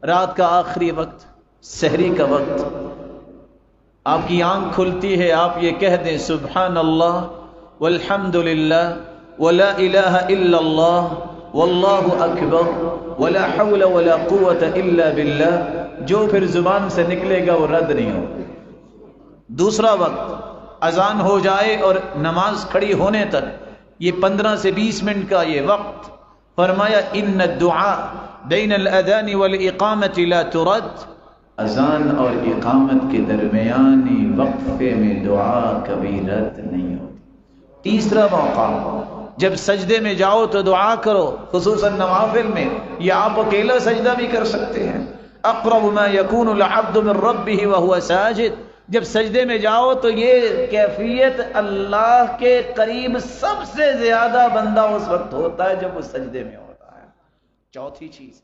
रात का आखिरी वक्त, सहरी का वक्त, आपकी आंख खुलती है, आप ये कह दें सुब्हान अल्लाह वल्हम्दुलिल्लाह वला इलाहा इल्लल्लाह वल्लाहु अकबर वला हौला वला कुव्वता इल्ला बिल्लाह, जो फिर जुबान से निकलेगा वो रद्द नहीं होगा। दूसरा वक्त अजान हो जाए और नमाज खड़ी होने तक, ये 15 से 20 मिनट का ये वक्त, फरमाया इन्न दुआ बैन अल अज़ान वल इकामति ला तुरद, अजान और इकामत के दरमियानी वक्फे में दुआ कभी रद्द नहीं होती। तीसरा मौका, जब सजदे में जाओ तो दुआ करो, खुसूसन नवाफिल में, या आप अकेला सजदा भी कर सकते हैं। अक़रब मा यकूनुल अब्दु मिन रब्बिही व हुवा साजिद, जब सजदे में जाओ तो ये कैफियत अल्लाह के करीब सबसे ज्यादा बंदा उस वक्त होता है जब वो सजदे में होता है। चौथी चीज,